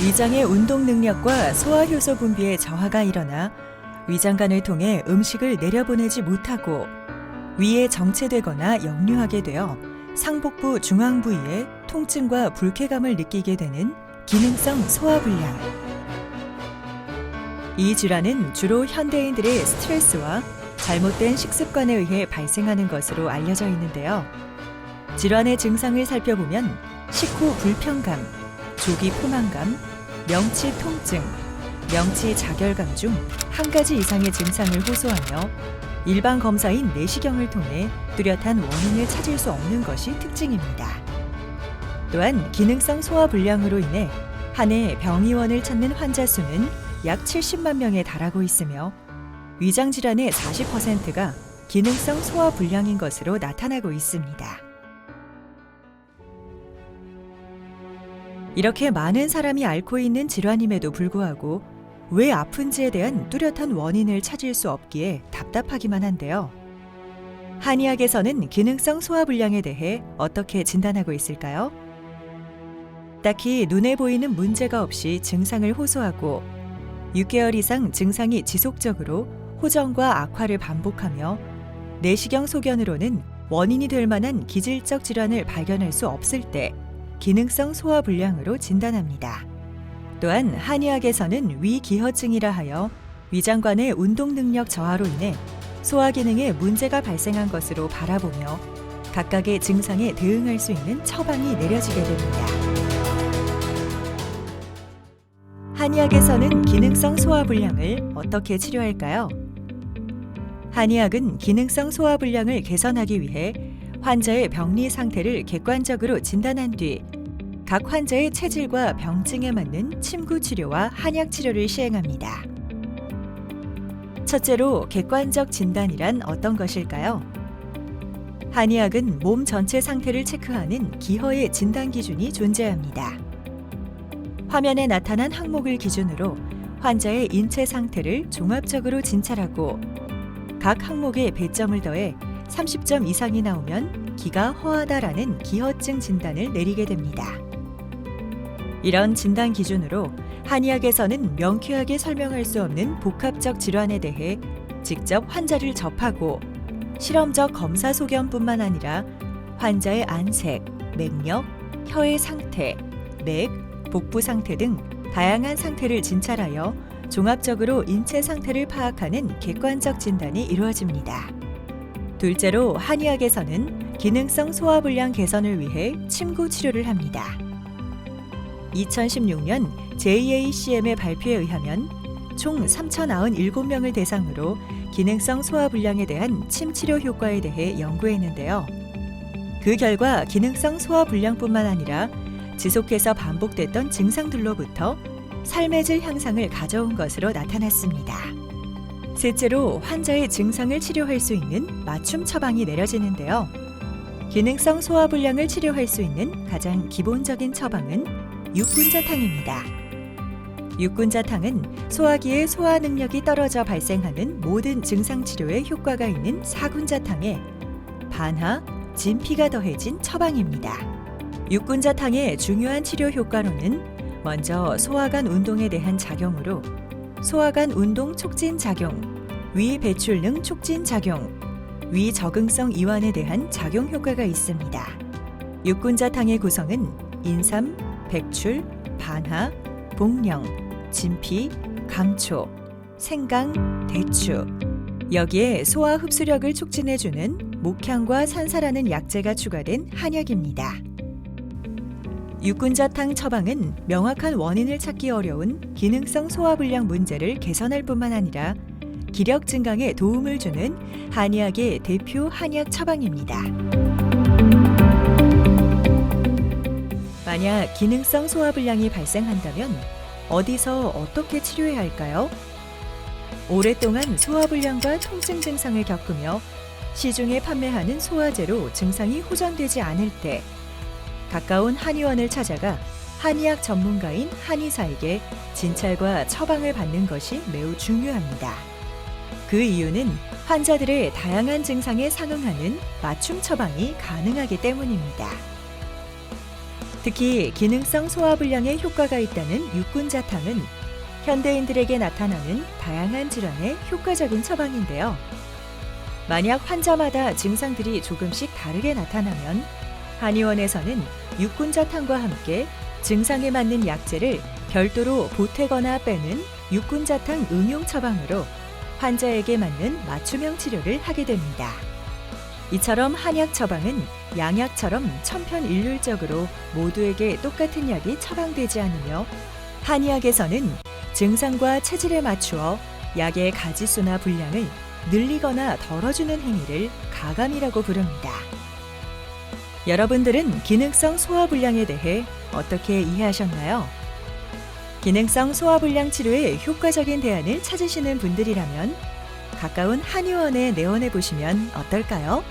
위장의 운동 능력과 소화 효소 분비에 저하가 일어나 위장관을 통해 음식을 내려보내지 못하고 위에 정체되거나 역류하게 되어 상복부 중앙 부위에 통증과 불쾌감을 느끼게 되는 기능성 소화불량. 이 질환은 주로 현대인들의 스트레스와 잘못된 식습관에 의해 발생하는 것으로 알려져 있는데요. 질환의 증상을 살펴보면 식후 불편감, 조기 포만감, 명치 통증, 명치 자결감 중 한 가지 이상의 증상을 호소하며 일반 검사인 내시경을 통해 뚜렷한 원인을 찾을 수 없는 것이 특징입니다. 또한 기능성 소화불량으로 인해 한 해 병의원을 찾는 환자 수는 약 70만 명에 달하고 있으며 위장질환의 40%가 기능성 소화불량인 것으로 나타나고 있습니다. 이렇게 많은 사람이 앓고 있는 질환임에도 불구하고 왜 아픈지에 대한 뚜렷한 원인을 찾을 수 없기에 답답하기만 한데요. 한의학에서는 기능성 소화불량에 대해 어떻게 진단하고 있을까요? 딱히 눈에 보이는 문제가 없이 증상을 호소하고 6개월 이상 증상이 지속적으로 호전과 악화를 반복하며 내시경 소견으로는 원인이 될 만한 기질적 질환을 발견할 수 없을 때 기능성 소화불량으로 진단합니다. 또한 한의학에서는 위기허증이라 하여 위장관의 운동 능력 저하로 인해 소화 기능에 문제가 발생한 것으로 바라보며 각각의 증상에 대응할 수 있는 처방이 내려지게 됩니다. 한의학에서는 기능성 소화불량을 어떻게 치료할까요? 한의학은 기능성 소화불량을 개선하기 위해 환자의 병리 상태를 객관적으로 진단한 뒤 각 환자의 체질과 병증에 맞는 침구 치료와 한약 치료를 시행합니다. 첫째로 객관적 진단이란 어떤 것일까요? 한의학은 몸 전체 상태를 체크하는 기허의 진단 기준이 존재합니다. 화면에 나타난 항목을 기준으로 환자의 인체 상태를 종합적으로 진찰하고 각 항목에 배점을 더해 30점 이상이 나오면 기가 허하다라는 기허증 진단을 내리게 됩니다. 이런 진단 기준으로 한의학에서는 명쾌하게 설명할 수 없는 복합적 질환에 대해 직접 환자를 접하고 실험적 검사 소견뿐만 아니라 환자의 안색, 맥력, 혀의 상태, 맥, 복부 상태 등 다양한 상태를 진찰하여 종합적으로 인체 상태를 파악하는 객관적 진단이 이루어집니다. 둘째로 한의학에서는 기능성 소화불량 개선을 위해 침구 치료를 합니다. 2016년 JACM의 발표에 의하면 총 3,097명을 대상으로 기능성 소화불량에 대한 침 치료 효과에 대해 연구했는데요. 그 결과 기능성 소화불량뿐만 아니라 지속해서 반복됐던 증상들로부터 삶의 질 향상을 가져온 것으로 나타났습니다. 셋째로 환자의 증상을 치료할 수 있는 맞춤 처방이 내려지는데요. 기능성 소화불량을 치료할 수 있는 가장 기본적인 처방은 육군자탕입니다. 육군자탕은 소화기의 소화 능력이 떨어져 발생하는 모든 증상 치료에 효과가 있는 사군자탕에 반하, 진피가 더해진 처방입니다. 육군자탕의 중요한 치료 효과로는 먼저 소화관 운동에 대한 작용으로 소화관 운동 촉진 작용, 위 배출능 촉진 작용, 위 적응성 이완에 대한 작용 효과가 있습니다. 육군자탕의 구성은 인삼, 백출, 반하, 복령, 진피, 감초, 생강, 대추, 여기에 소화 흡수력을 촉진해주는 목향과 산사라는 약재가 추가된 한약입니다. 육군자탕 처방은 명확한 원인을 찾기 어려운 기능성 소화불량 문제를 개선할 뿐만 아니라 기력 증강에 도움을 주는 한의학의 대표 한약 처방입니다. 만약 기능성 소화불량이 발생한다면 어디서 어떻게 치료해야 할까요? 오랫동안 소화불량과 통증 증상을 겪으며 시중에 판매하는 소화제로 증상이 호전되지 않을 때 가까운 한의원을 찾아가 한의학 전문가인 한의사에게 진찰과 처방을 받는 것이 매우 중요합니다. 그 이유는 환자들의 다양한 증상에 상응하는 맞춤 처방이 가능하기 때문입니다. 특히 기능성 소화불량에 효과가 있다는 육군자탕은 현대인들에게 나타나는 다양한 질환에 효과적인 처방인데요. 만약 환자마다 증상들이 조금씩 다르게 나타나면 한의원에서는 육군자탕과 함께 증상에 맞는 약재를 별도로 보태거나 빼는 육군자탕 응용 처방으로 환자에게 맞는 맞춤형 치료를 하게 됩니다. 이처럼 한약 처방은 양약처럼 천편일률적으로 모두에게 똑같은 약이 처방되지 않으며 한의학에서는 증상과 체질에 맞추어 약의 가지수나 분량을 늘리거나 덜어주는 행위를 가감이라고 부릅니다. 여러분들은 기능성 소화불량에 대해 어떻게 이해하셨나요? 기능성 소화불량 치료에 효과적인 대안을 찾으시는 분들이라면 가까운 한의원에 내원해 보시면 어떨까요?